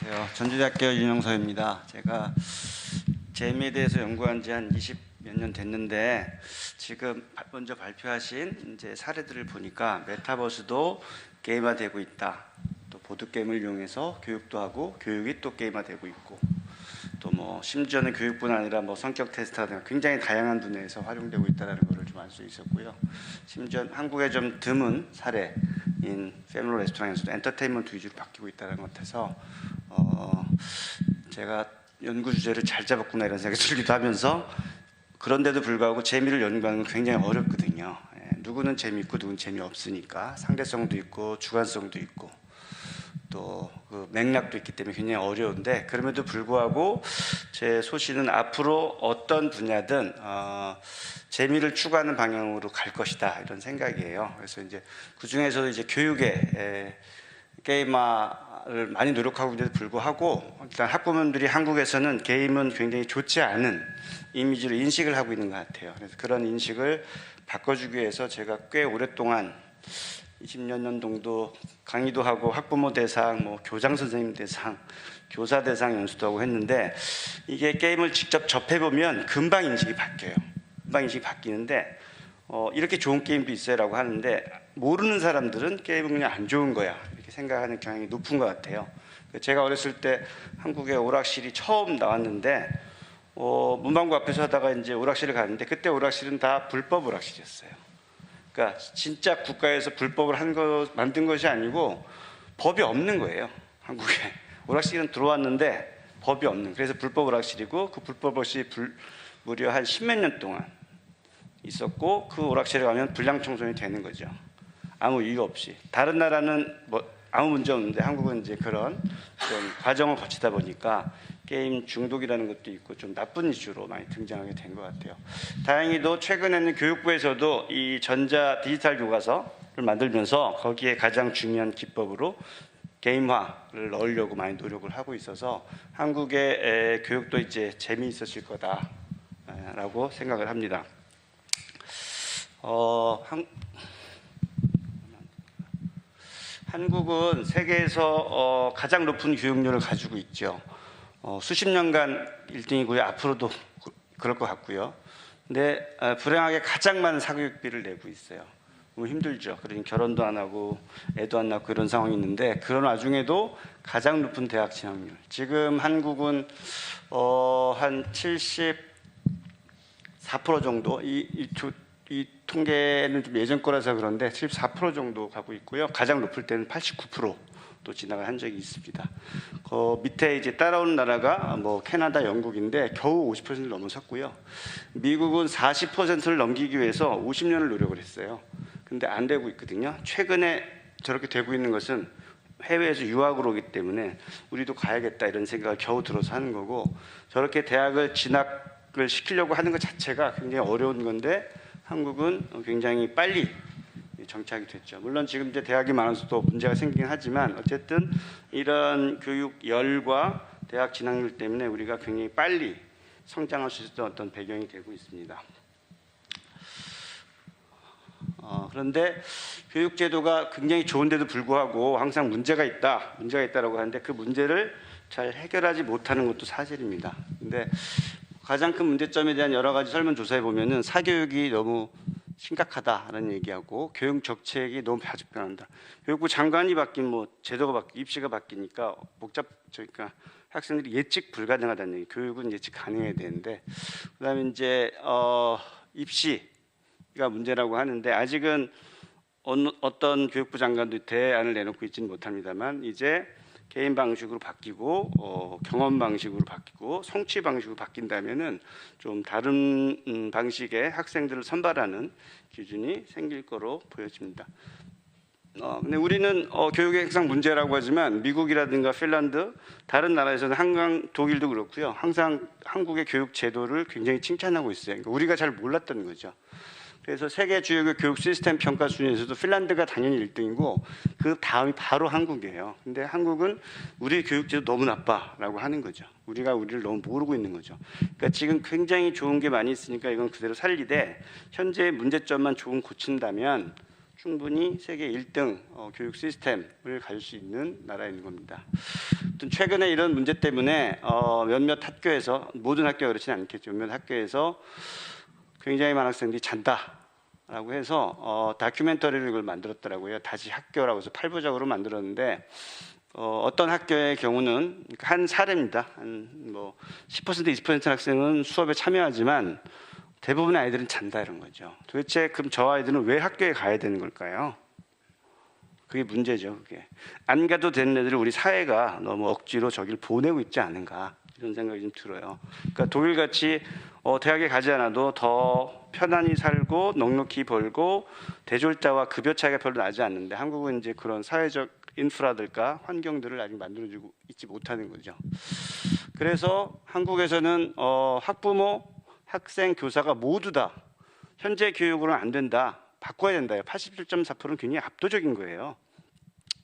안녕하세요. 전주대학교 윤영서입니다. 제가 재미에 대해서 연구한 지 한 20 몇 년 됐는데 지금 먼저 발표하신 이제 사례들을 보니까 메타버스도 게임화되고 있다. 또 보드 게임을 이용해서 교육도 하고 교육이 또 게임화되고 있고 또 뭐 심지어는 교육뿐 아니라 뭐 성격 테스트라든가 굉장히 다양한 분야에서 활용되고 있다는 것을 좀 알 수 있었고요. 심지어 한국의 좀 드문 사례인 패밀리 레스토랑에서도 엔터테인먼트 위주로 바뀌고 있다는 것 같아서 제가 연구 주제를 잘 잡았구나 이런 생각이 들기도 하면서 그런데도 불구하고 재미를 연구하는 건 굉장히 어렵거든요. 누구는 재미있고 누구는 재미없으니까 상대성도 있고 주관성도 있고 또 그 맥락도 있기 때문에 굉장히 어려운데 그럼에도 불구하고 제 소신은 앞으로 어떤 분야든 재미를 추구하는 방향으로 갈 것이다 이런 생각이에요. 그래서 이제 그 중에서도 이제 교육에 게임화를 많이 노력하고 있는데도 불구하고 일단 학부모들이 한국에서는 게임은 굉장히 좋지 않은 이미지로 인식을 하고 있는 것 같아요. 그래서 그런 인식을 바꿔주기 위해서 제가 꽤 오랫동안 20몇 년 정도 강의도 하고 학부모 대상, 뭐 교장 선생님 대상, 교사 대상 연수도 하고 했는데 이게 게임을 직접 접해보면 금방 인식이 바뀌어요. 금방 인식이 바뀌는데 이렇게 좋은 게임도 있어요라고 하는데 모르는 사람들은 게임은 그냥 안 좋은 거야 이렇게 생각하는 경향이 높은 것 같아요. 제가 어렸을 때 한국에 오락실이 처음 나왔는데 문방구 앞에서 하다가 이제 오락실을 갔는데 그때 오락실은 다 불법 오락실이었어요. 그러니까 진짜 국가에서 불법을 만든 것이 아니고 법이 없는 거예요. 한국에 오락실은 들어왔는데 법이 없는. 그래서 불법 오락실이고 그 불법 오락실이 무려 한 10몇 년 동안 있었고 그 오락실에 가면 불량 청소년이 되는 거죠. 아무 이유 없이. 다른 나라는 뭐 아무 문제 없는데 한국은 이제 그런 좀 과정을 거치다 보니까 게임 중독이라는 것도 있고 좀 나쁜 이슈로 많이 등장하게 된 것 같아요. 다행히도 최근에는 교육부에서도 이 전자 디지털 교과서를 만들면서 거기에 가장 중요한 기법으로 게임화를 넣으려고 많이 노력을 하고 있어서 한국의 교육도 이제 재미있어질 거다라고 생각을 합니다. 한국은 세계에서 가장 높은 교육률을 가지고 있죠. 수십 년간 1등이고요. 앞으로도 그럴 것 같고요. 근데 불행하게 가장 많은 사교육비를 내고 있어요. 너무 힘들죠. 그러니 결혼도 안 하고 애도 안 낳고 이런 상황이 있는데 그런 와중에도 가장 높은 대학 진학률. 지금 한국은 한 74% 정도 이 통계는 좀 예전 거라서 그런데 74% 정도 가고 있고요. 가장 높을 때는 89%도 진학을 한 적이 있습니다. 밑에 이제 따라오는 나라가 뭐 캐나다, 영국인데 겨우 50%를 넘어섰고요. 미국은 40%를 넘기기 위해서 50년을 노력을 했어요. 근데 안 되고 있거든요. 최근에 저렇게 되고 있는 것은 해외에서 유학으로 오기 때문에 우리도 가야겠다 이런 생각을 겨우 들어서 하는 거고 저렇게 대학을 진학을 시키려고 하는 것 자체가 굉장히 어려운 건데 한국은 굉장히 빨리 정착이 됐죠. 물론 지금 이제 대학이 많아서 또 문제가 생기긴 하지만 어쨌든 이런 교육 열과 대학 진학률 때문에 우리가 굉장히 빨리 성장할 수 있었던 어떤 배경이 되고 있습니다. 그런데 교육제도가 굉장히 좋은데도 불구하고 항상 문제가 있다라고 하는데 그 문제를 잘 해결하지 못하는 것도 사실입니다. 근데 가장 큰 문제점에 대한 여러 가지 설문조사에 보면은 사교육이 너무 심각하다라는 얘기하고 교육 정책이 너무 바득변한다. 교육부 장관이 바뀐 뭐 제도가 바뀌, 입시가 바뀌니까 그러니까 학생들이 예측 불가능하다는 얘기. 교육은 예측 가능해야 되는데 그다음에 이제 입시가 문제라고 하는데 아직은 어떤 교육부 장관도 대안을 내놓고 있지는 못합니다만 이제 개인 방식으로 바뀌고 경험 방식으로 바뀌고 성취 방식으로 바뀐다면은 좀 다른 방식의 학생들을 선발하는 기준이 생길 거로 보여집니다. 근데 우리는 교육의 항상 문제라고 하지만 미국이라든가 핀란드 다른 나라에서는 한강 독일도 그렇고요. 항상 한국의 교육 제도를 굉장히 칭찬하고 있어요. 그러니까 우리가 잘 몰랐던 거죠. 그래서 세계 주요 교육 시스템 평가 순위에서도 핀란드가 당연히 1등이고 그 다음이 바로 한국이에요. 근데 한국은 우리 교육제도 너무 나빠라고 하는 거죠. 우리가 우리를 너무 모르고 있는 거죠. 그러니까 지금 굉장히 좋은 게 많이 있으니까 이건 그대로 살리되 현재의 문제점만 조금 고친다면 충분히 세계 1등 교육 시스템을 가질 수 있는 나라인 겁니다. 최근에 이런 문제 때문에 몇몇 학교에서, 모든 학교가 그렇지는 않겠죠. 몇몇 학교에서 굉장히 많은 학생들이 잔다라고 해서 다큐멘터리를 이걸 만들었더라고요. 다시 학교라고 해서 8부작으로 만들었는데 어떤 학교의 경우는 한 사례입니다. 한 뭐 10% 20% 학생은 수업에 참여하지만 대부분의 아이들은 잔다 이런 거죠. 도대체 그럼 저 아이들은 왜 학교에 가야 되는 걸까요? 그게 문제죠. 그게 안 가도 되는 애들을 우리 사회가 너무 억지로 저기를 보내고 있지 않은가 이런 생각이 좀 들어요. 그러니까 독일같이 대학에 가지 않아도 더 편안히 살고 넉넉히 벌고 대졸자와 급여 차이가 별로 나지 않는데 한국은 이제 그런 사회적 인프라들과 환경들을 아직 만들어주고 있지 못하는 거죠. 그래서 한국에서는 학부모, 학생, 교사가 모두 다 현재 교육으로는 안 된다, 바꿔야 된다. 87.4%는 굉장히 압도적인 거예요.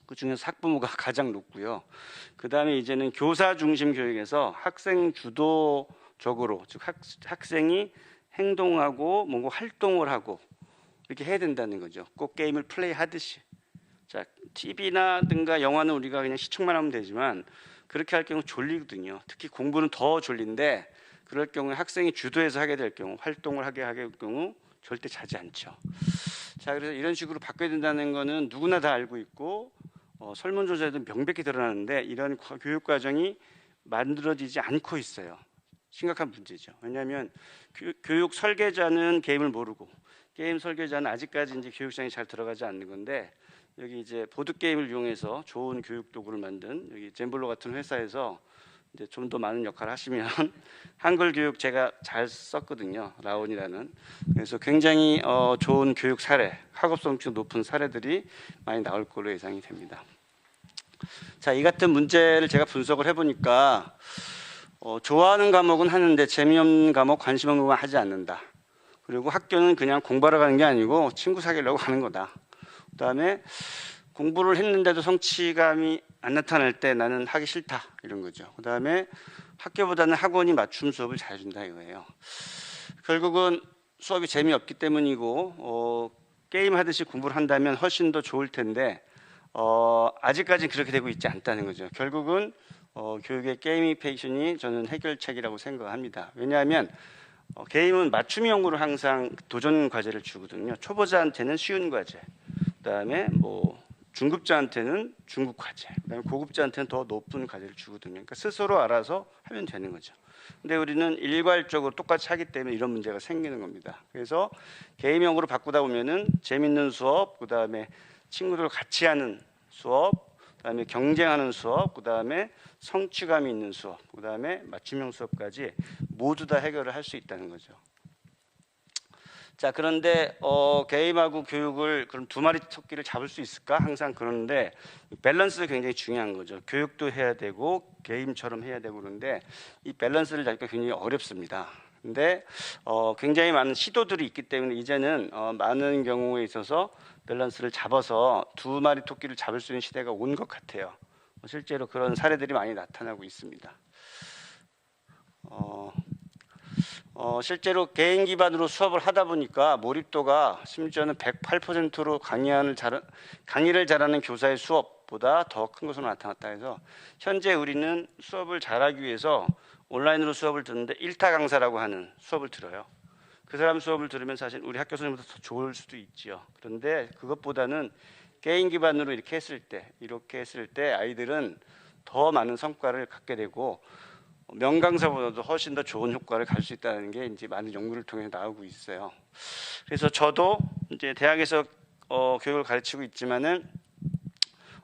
그 중에서 학부모가 가장 높고요. 그 다음에 이제는 교사 중심 교육에서 학생 주도적으로, 즉 학생이 행동하고 뭔가 활동을 하고 이렇게 해야 된다는 거죠. 꼭 게임을 플레이하듯이. 자, TV나든가 영화는 우리가 그냥 시청만 하면 되지만 그렇게 할 경우 졸리거든요. 특히 공부는 더 졸린데 그럴 경우에 학생이 주도해서 하게 될 경우, 활동을 하게 될 경우 절대 자지 않죠. 자, 그래서 이런 식으로 바꿔야 된다는 거는 누구나 다 알고 있고 설문조사에도 명백히 드러나는데 이런 교육 과정이 만들어지지 않고 있어요. 심각한 문제죠. 왜냐하면 교육 설계자는 게임을 모르고 게임 설계자는 아직까지 이제 교육장에 잘 들어가지 않는 건데 여기 이제 보드 게임을 이용해서 좋은 교육 도구를 만든 여기 젠블로 같은 회사에서 이제 좀 더 많은 역할을 하시면 한글 교육 제가 잘 썼거든요. 라온이라는. 그래서 굉장히 좋은 교육 사례, 학업성취도 높은 사례들이 많이 나올 걸로 예상이 됩니다. 자, 이 같은 문제를 제가 분석을 해보니까 좋아하는 과목은 하는데 재미없는 과목, 관심 없는 건 하지 않는다. 그리고 학교는 그냥 공부하러 가는 게 아니고 친구 사귀려고 가는 거다. 그다음에 공부를 했는데도 성취감이 안 나타날 때 나는 하기 싫다 이런 거죠. 그다음에 학교보다는 학원이 맞춤 수업을 잘해준다 이거예요. 결국은 수업이 재미없기 때문이고 게임 하듯이 공부를 한다면 훨씬 더 좋을 텐데 아직까지는 그렇게 되고 있지 않다는 거죠. 결국은 교육의 게이미페이션이 저는 해결책이라고 생각합니다. 왜냐하면 게임은 맞춤형으로 항상 도전 과제를 주거든요. 초보자한테는 쉬운 과제, 그다음에 뭐 중급자한테는 중급 과제, 그다음에 고급자한테는 더 높은 과제를 주거든요. 그러니까 스스로 알아서 하면 되는 거죠. 근데 우리는 일괄적으로 똑같이 하기 때문에 이런 문제가 생기는 겁니다. 그래서 게임형으로 바꾸다 보면은 재밌는 수업, 그다음에 친구들 같이 하는 수업, 그다음에 경쟁하는 수업, 그다음에 성취감 있는 수업, 그다음에 맞춤형 수업까지 모두 다 해결을 할 수 있다는 거죠. 자, 그런데 게임하고 교육을 그럼 두 마리 토끼를 잡을 수 있을까? 항상 그러는데 밸런스가 굉장히 중요한 거죠. 교육도 해야 되고 게임처럼 해야 되고 그런데 이 밸런스를 잡기가 굉장히 어렵습니다. 근데 굉장히 많은 시도들이 있기 때문에 이제는 많은 경우에 있어서 밸런스를 잡아서 두 마리 토끼를 잡을 수 있는 시대가 온 것 같아요. 실제로 그런 사례들이 많이 나타나고 있습니다. 실제로 개인 기반으로 수업을 하다 보니까 몰입도가 심지어는 108%로 강의를 잘하는 교사의 수업보다 더 큰 것으로 나타났다 해서 현재 우리는 수업을 잘하기 위해서 온라인으로 수업을 듣는데 1타 강사라고 하는 수업을 들어요. 그 사람 수업을 들으면 사실 우리 학교 선생님보다 더 좋을 수도 있지요. 그런데 그것보다는 개인 기반으로 이렇게 했을 때 아이들은 더 많은 성과를 갖게 되고 명강사보다도 훨씬 더 좋은 효과를 가질 수 있다는 게 이제 많은 연구를 통해 나오고 있어요. 그래서 저도 이제 대학에서 교육을 가르치고 있지만은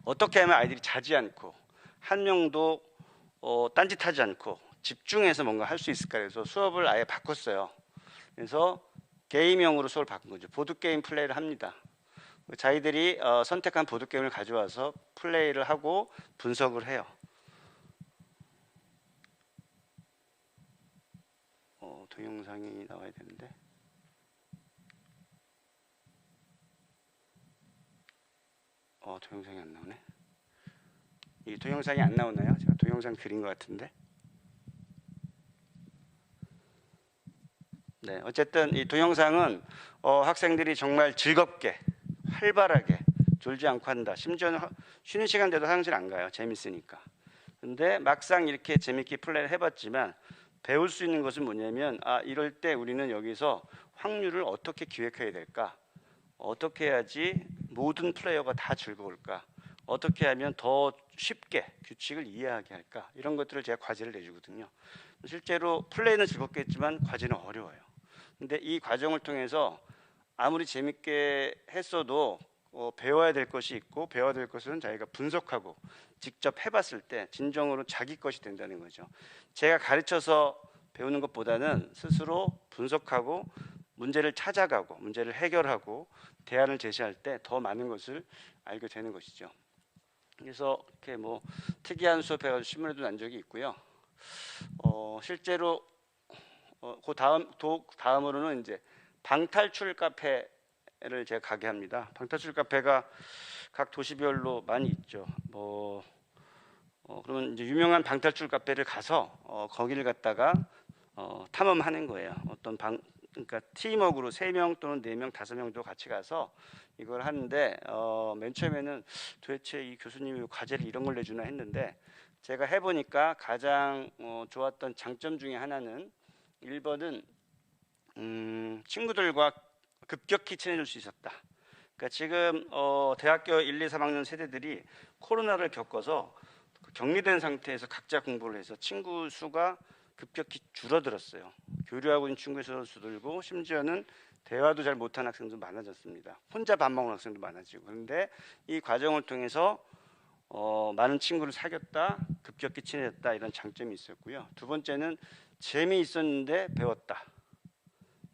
어떻게 하면 아이들이 자지 않고 한 명도 딴짓하지 않고 집중해서 뭔가 할 수 있을까 해서 수업을 아예 바꿨어요. 그래서 게임형으로 수업을 바꾼 거죠. 보드게임 플레이를 합니다. 자기들이 선택한 보드게임을 가져와서 플레이를 하고 분석을 해요. 동영상이 나와야 되는데 동영상이 안 나오네. 이 동영상이 안 나오나요? 제가 동영상 그린 것 같은데. 네, 어쨌든 이 동영상은 학생들이 정말 즐겁게 활발하게 졸지 않고 한다. 심지어는 쉬는 시간대도 화장실 안 가요. 재밌으니까. 근데 막상 이렇게 재밌게 플레이를 해봤지만 배울 수 있는 것은 뭐냐면 이럴 때 우리는 여기서 확률을 어떻게 기획해야 될까? 어떻게 해야지 모든 플레이어가 다 즐거울까? 어떻게 하면 더 쉽게 규칙을 이해하게 할까? 이런 것들을 제가 과제를 내주거든요. 실제로 플레이는 즐겁겠지만 과제는 어려워요. 근데 이 과정을 통해서 아무리 재밌게 했어도 배워야 될 것이 있고 배워야 될 것은 자기가 분석하고 직접 해봤을 때 진정으로 자기 것이 된다는 거죠. 제가 가르쳐서 배우는 것보다는 스스로 분석하고 문제를 찾아가고 문제를 해결하고 대안을 제시할 때 더 많은 것을 알게 되는 것이죠. 그래서 이렇게 뭐 특이한 수업해가지고 신문에도 난 적이 있고요. 실제로 그 다음으로는 이제 방탈출 카페를 제가 가게 합니다. 방탈출 카페가 각 도시별로 많이 있죠. 그러면 이제 유명한 방탈출 카페를 가서 거기를 갔다가 탐험하는 거예요. 그러니까 팀워크로 3명 또는 4명, 5명도 같이 가서 이걸 하는데 맨 처음에는 도대체 이 교수님이 과제를 이런 걸 내주나 했는데 제가 해보니까 가장 좋았던 장점 중에 하나는 1번은 친구들과 급격히 친해질 수 있었다. 그러니까 지금 대학교 1, 2, 3학년 세대들이 코로나를 겪어서 격리된 상태에서 각자 공부를 해서 친구 수가 급격히 줄어들었어요. 교류하고 있는 친구의 수도 줄고 심지어는 대화도 잘 못하는 학생도 많아졌습니다. 혼자 밥 먹는 학생도 많아지고. 그런데 이 과정을 통해서 많은 친구를 사귀었다, 급격히 친해졌다 이런 장점이 있었고요. 두 번째는 재미있었는데 배웠다.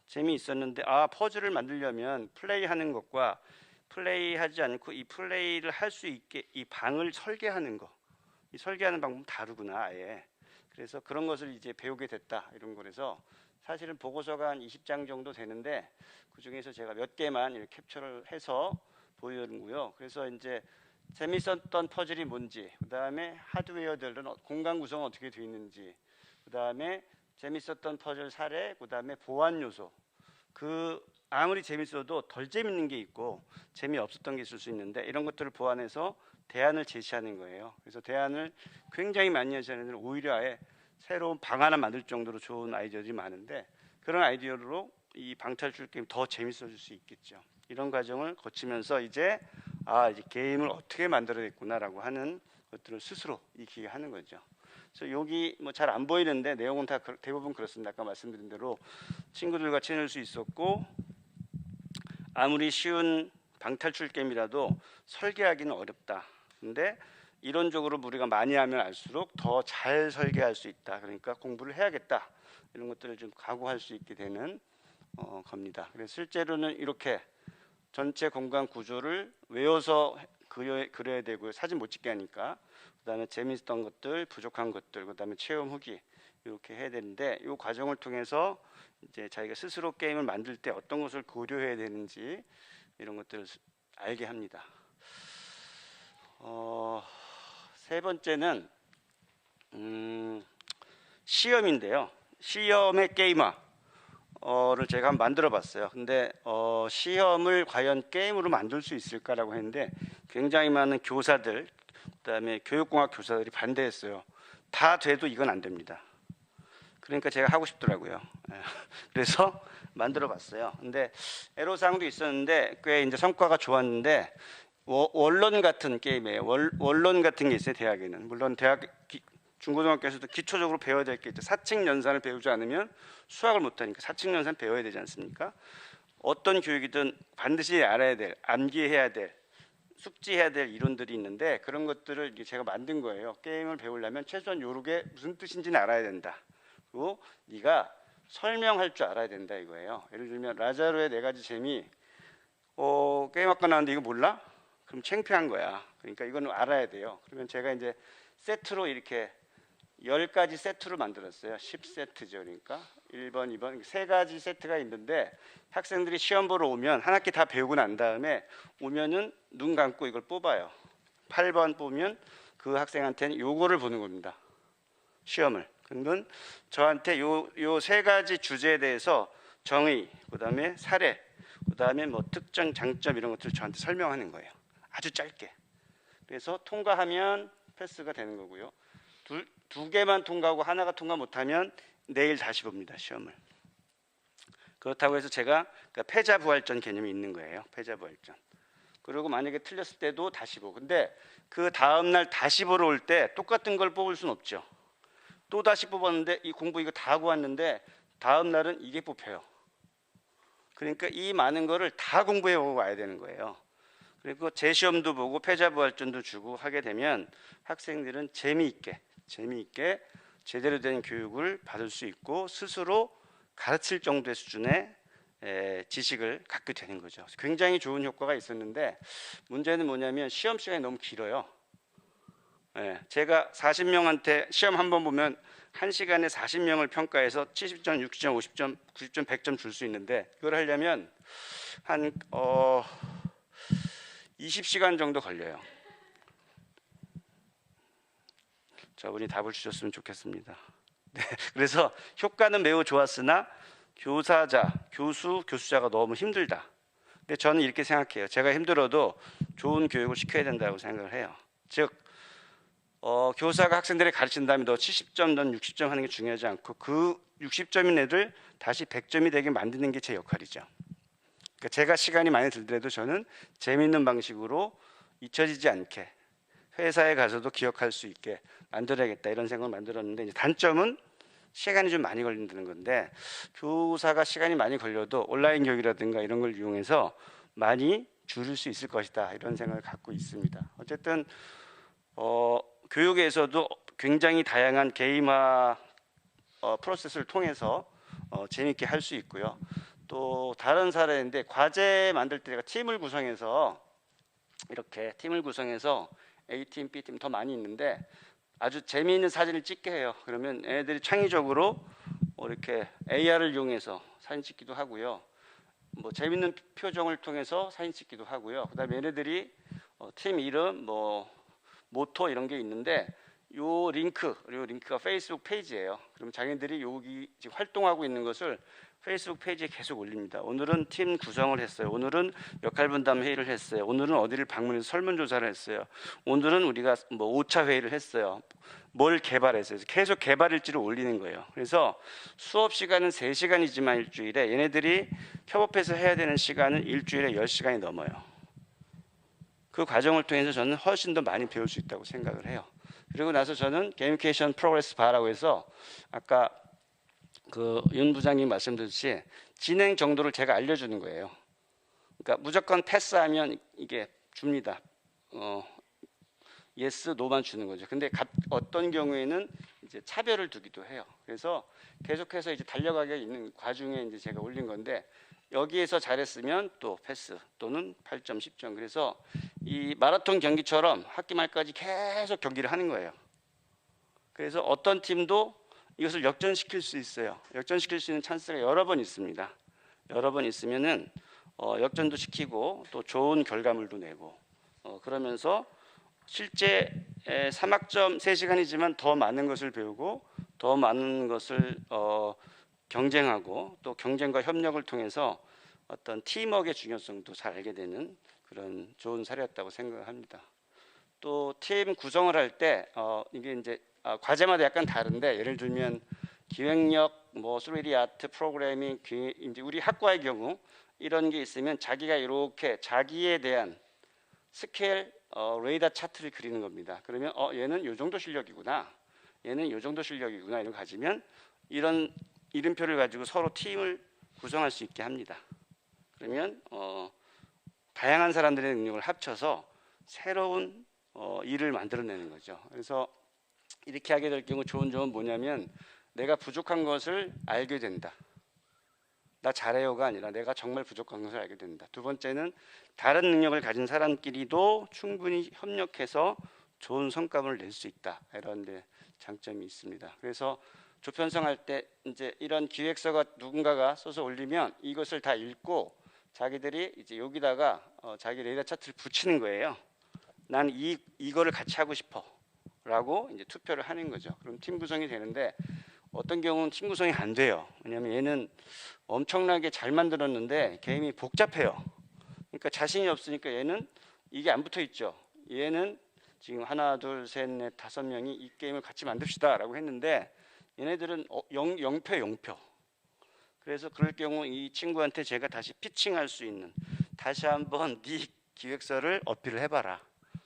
재미있었는데 퍼즐을 만들려면 플레이하는 것과 플레이하지 않고 이 플레이를 할 수 있게 이 방을 설계하는 거, 이 설계하는 방법은 다르구나 아예. 그래서 그런 것을 이제 배우게 됐다 이런 거라서 사실은 보고서가 한 20장 정도 되는데 그 중에서 제가 몇 개만 이렇게 캡처를 해서 보여드리고요. 그래서 이제 재밌었던 퍼즐이 뭔지, 그 다음에 하드웨어들은 공간 구성은 어떻게 되어 있는지, 그 다음에 재밌었던 퍼즐 사례, 그 다음에 보완 요소. 아무리 재밌어도 덜 재밌는 게 있고 재미없었던 게 있을 수 있는데 이런 것들을 보완해서 대안을 제시하는 거예요. 그래서 대안을 굉장히 많이 하시는 애들은 오히려 아예 새로운 방 하나 만들 정도로 좋은 아이디어들이 많은데 그런 아이디어로 이 방탈출 게임 더 재밌어질 수 있겠죠. 이런 과정을 거치면서 이제 이제 게임을 어떻게 만들어야겠구나라고 하는 것들을 스스로 익히게 하는 거죠. 그래서 여기 뭐 잘 안 보이는데 내용은 다 대부분 그렇습니다. 아까 말씀드린 대로 친구들과 친해질 수 있었고 아무리 쉬운 방탈출 게임이라도 설계하기는 어렵다. 근데 이론적으로 우리가 많이 하면 알수록 더 잘 설계할 수 있다. 그러니까 공부를 해야겠다. 이런 것들을 좀 각오할 수 있게 되는 겁니다. 그래서 실제로는 이렇게 전체 공간 구조를 외워서 그려야 되고요. 사진 못 찍게 하니까. 그다음에 재미있었던 것들, 부족한 것들, 그다음에 체험 후기 이렇게 해야 되는데 이 과정을 통해서 이제 자기가 스스로 게임을 만들 때 어떤 것을 고려해야 되는지 이런 것들을 알게 합니다. 세 번째는 시험인데요. 시험의 게임화를 제가 한번 만들어봤어요. 근데 시험을 과연 게임으로 만들 수 있을까라고 했는데 굉장히 많은 교사들, 그다음에 교육공학 교사들이 반대했어요. 다 돼도 이건 안 됩니다. 그러니까 제가 하고 싶더라고요. 그래서 만들어봤어요. 근데 애로사항도 있었는데 꽤 이제 성과가 좋았는데 원론 같은 게임이에요. 원론 같은 게 있어요. 대학에는 물론 대학 중고등학교에서도 기초적으로 배워야 될 게 있죠. 사칙연산을 배우지 않으면 수학을 못하니까 사칙연산 배워야 되지 않습니까? 어떤 교육이든 반드시 알아야 될, 암기해야 될, 숙지해야 될 이론들이 있는데 그런 것들을 제가 만든 거예요. 게임을 배우려면 최소한 요렇게 무슨 뜻인지는 알아야 된다. 그리고 네가 설명할 줄 알아야 된다 이거예요. 예를 들면 라자로의 4가지 재미 게임학과 나왔는데 이거 몰라? 그럼 창피한 거야. 그러니까 이거는 알아야 돼요. 그러면 제가 이제 세트로 이렇게 10가지 세트로 만들었어요. 10세트죠. 그러니까 1번, 2번 3가지 세트가 있는데 학생들이 시험 보러 오면 한 학기 다 배우고 난 다음에 오면은 눈 감고 이걸 뽑아요. 8번 보면 그 학생한테는 요거를 보는 겁니다. 시험을. 그러면 저한테 요 3가지 주제에 대해서 정의, 그다음에 사례, 그다음에 뭐 특정 장점 이런 것들을 저한테 설명하는 거예요. 아주 짧게. 그래서 통과하면 패스가 되는 거고요. 두 개만 통과하고 하나가 통과 못하면 내일 다시 봅니다, 시험을. 그렇다고 해서 제가 그러니까 패자부활전 개념이 있는 거예요. 패자부활전. 그리고 만약에 틀렸을 때도 다시 보고. 근데 그 다음 날 다시 보러 올 때 똑같은 걸 뽑을 수는 없죠. 또 다시 뽑았는데 이 공부 이거 다 하고 왔는데 다음 날은 이게 뽑혀요. 그러니까 이 많은 거를 다 공부해 보고 와야 되는 거예요. 그리고 재시험도 보고 패자부활전도 주고 하게 되면 학생들은 재미있게 제대로 된 교육을 받을 수 있고 스스로 가르칠 정도의 수준의 지식을 갖게 되는 거죠. 굉장히 좋은 효과가 있었는데 문제는 뭐냐면 시험 시간이 너무 길어요. 제가 40명한테 시험 한 번 보면 1시간에 40명을 평가해서 70점, 60점, 50점, 90점, 100점 줄 수 있는데 그걸 하려면 한 20시간 정도 걸려요. 저분이 답을 주셨으면 좋겠습니다. 네, 그래서 효과는 매우 좋았으나 교수자가 너무 힘들다. 근데 저는 이렇게 생각해요. 제가 힘들어도 좋은 교육을 시켜야 된다고 생각을 해요. 즉 교사가 학생들을 가르친 다음에 너 70점, 넌 60점 하는 게 중요하지 않고 그 60점인 애들 다시 100점이 되게 만드는 게 제 역할이죠. 그러니까 제가 시간이 많이 들더라도 저는 재미있는 방식으로 잊혀지지 않게 회사에 가서도 기억할 수 있게 만들어야겠다 이런 생각을 만들었는데 이제 단점은 시간이 좀 많이 걸린다는 건데 교사가 시간이 많이 걸려도 온라인 교육이라든가 이런 걸 이용해서 많이 줄일 수 있을 것이다 이런 생각을 갖고 있습니다. 어쨌든 교육에서도 굉장히 다양한 게임화 프로세스를 통해서 재미있게 할 수 있고요. 또 다른 사례인데 과제 만들 때 제가 팀을 구성해서 이렇게 팀을 구성해서 A팀, B팀 더 많이 있는데 아주 재미있는 사진을 찍게 해요. 그러면 애들이 창의적으로 이렇게 AR을 이용해서 사진 찍기도 하고요. 뭐 재밌는 표정을 통해서 사진 찍기도 하고요. 그다음에 얘네들이 팀 이름, 뭐 모토 이런 게 있는데 요 링크가 페이스북 페이지예요. 그럼 자기들이 여기 지금 활동하고 있는 것을 페이스북 페이지에 계속 올립니다. 오늘은 팀 구성을 했어요. 오늘은 역할 분담 회의를 했어요. 오늘은 어디를 방문해서 설문조사를 했어요. 오늘은 우리가 뭐 5차 회의를 했어요. 뭘 개발했어요. 계속 개발 일지를 올리는 거예요. 그래서 수업 시간은 3시간이지만 일주일에 얘네들이 협업해서 해야 되는 시간은 일주일에 10시간이 넘어요. 그 과정을 통해서 저는 훨씬 더 많이 배울 수 있다고 생각을 해요. 그리고 나서 저는 게이미피케이션 프로그레스 바라고 해서 아까 그 윤 부장님 말씀드렸듯이 진행 정도를 제가 알려주는 거예요. 그러니까 무조건 패스하면 이게 줍니다. 예스, 노만 주는 거죠. 근데 어떤 경우에는 이제 차별을 두기도 해요. 그래서 계속해서 이제 달려가게 있는 과중에 이제 제가 올린 건데 여기에서 잘했으면 또 패스 또는 8점, 10점. 그래서 이 마라톤 경기처럼 학기 말까지 계속 경기를 하는 거예요. 그래서 어떤 팀도 이것을 역전시킬 수 있어요. 역전시킬 수 있는 찬스가 여러 번 있습니다. 여러 번 있으면은 역전도 시키고 또 좋은 결과물도 내고 그러면서 실제 3학점 3시간이지만 더 많은 것을 배우고 더 많은 것을 경쟁하고 또 경쟁과 협력을 통해서 어떤 팀워크의 중요성도 잘 알게 되는 그런 좋은 사례였다고 생각합니다. 또 팀 구성을 할 때 이게 이제 과제마다 약간 다른데 예를 들면 기획력, 뭐 3D 아트, 프로그래밍, 이제 우리 학과의 경우 이런 게 있으면 자기가 이렇게 자기에 대한 스케일 레이더 차트를 그리는 겁니다. 그러면 얘는 요 정도 실력이구나, 얘는 요 정도 실력이구나 이런 거 가지면 이런 이름표를 가지고 서로 팀을 구성할 수 있게 합니다. 그러면 다양한 사람들의 능력을 합쳐서 새로운 일을 만들어내는 거죠. 그래서 이렇게 하게 될 경우 좋은 점은 뭐냐면 내가 부족한 것을 알게 된다. 나 잘해요가 아니라 내가 정말 부족한 것을 알게 된다. 두 번째는 다른 능력을 가진 사람끼리도 충분히 협력해서 좋은 성과를 낼 수 있다. 이런 데 장점이 있습니다. 그래서 조편성할 때 이제 이런 기획서가 누군가가 써서 올리면 이것을 다 읽고 자기들이 이제 여기다가 자기 레이더 차트를 붙이는 거예요. 난 이거를 같이 하고 싶어라고 이제 투표를 하는 거죠. 그럼 팀 구성이 되는데 어떤 경우는 팀 구성이 안 돼요. 왜냐하면 얘는 엄청나게 잘 만들었는데 게임이 복잡해요. 그러니까 자신이 없으니까 얘는 이게 안 붙어 있죠. 얘는 지금 하나, 둘, 셋, 넷, 5명이 이 게임을 같이 만듭시다라고 했는데 얘네들은 0표. 그래서 그럴 경우 이 친구한테 제가 다시 피칭할 수 있는, 다시 한번 네 기획서를 어필을 해봐라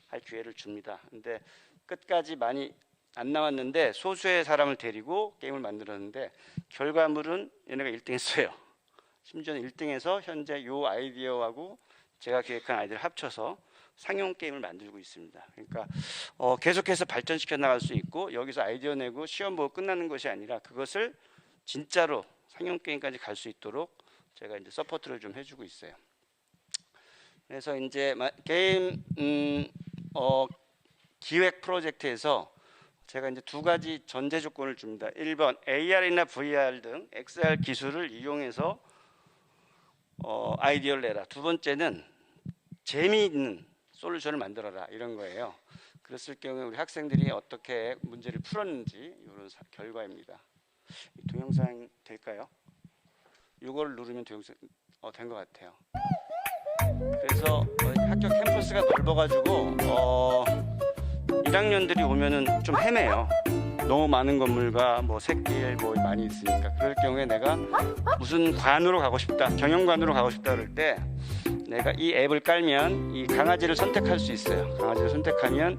할 기회를 줍니다. 근데 끝까지 많이 안 나왔는데 소수의 사람을 데리고 게임을 만들었는데 결과물은 얘네가 1등했어요. 심지어는 1등해서 현재 요 아이디어하고 제가 기획한 아이디어를 합쳐서 상용 게임을 만들고 있습니다. 그러니까 계속해서 발전시켜 나갈 수 있고, 여기서 아이디어 내고 시험 보고 끝나는 것이 아니라 그것을 진짜로 상용 게임까지 갈 수 있도록 제가 이제 서포트를 좀 해주고 있어요. 그래서 이제 게임 기획 프로젝트에서 제가 이제 2가지 전제 조건을 줍니다. 1번 AR이나 VR 등 XR 기술을 이용해서 아이디어를 내라. 2번째는 재미있는 솔루션을 만들어라, 이런 거예요. 그랬을 경우에 우리 학생들이 어떻게 문제를 풀었는지 이런 결과입니다. 동영상 될까요? 이걸 누르면 동영상 된 것 같아요. 그래서 학교 캠퍼스가 넓어가지고 1학년들이 오면은 좀 헤매요. 너무 많은 건물과 뭐 새길 뭐 많이 있으니까. 그럴 경우에 내가 무슨 관으로 가고 싶다, 경영관으로 가고 싶다 그럴 때 내가 이 앱을 깔면 이 강아지를 선택할 수 있어요. 강아지를 선택하면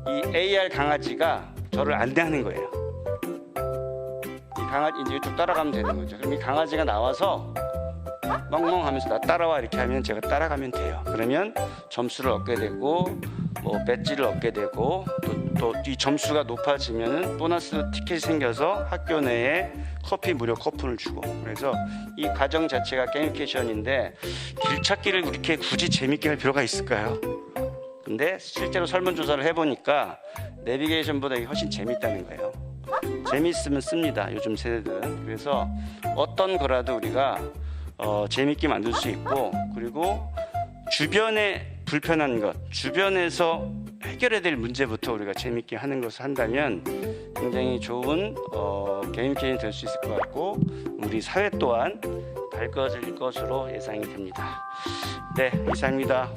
이 AR 강아지가 저를 안내하는 거예요. 이 강아지 이제 이쪽 따라가면 되는 거죠. 그럼 이 강아지가 나와서 멍멍하면서 나 따라와 이렇게 하면 제가 따라가면 돼요. 그러면 점수를 얻게 되고 뭐 배지를 얻게 되고 또 이 점수가 높아지면은 보너스 티켓이 생겨서 학교 내에 커피 무료 쿠폰을 주고. 그래서 이 과정 자체가 게이미피케이션인데 길찾기를 그렇게 굳이 재밌게 할 필요가 있을까요? 근데 실제로 설문조사를 해보니까 내비게이션보다 이게 훨씬 재밌다는 거예요. 재밌으면 씁니다, 요즘 세대들은. 그래서 어떤 거라도 우리가 재밌게 만들 수 있고, 그리고 주변에 불편한 것, 주변에서 해결해야 될 문제부터 우리가 재밌게 하는 것을 한다면 굉장히 좋은 게임게임이 될 수 있을 것 같고, 우리 사회 또한 밝아질 것으로 예상이 됩니다. 네, 이상입니다.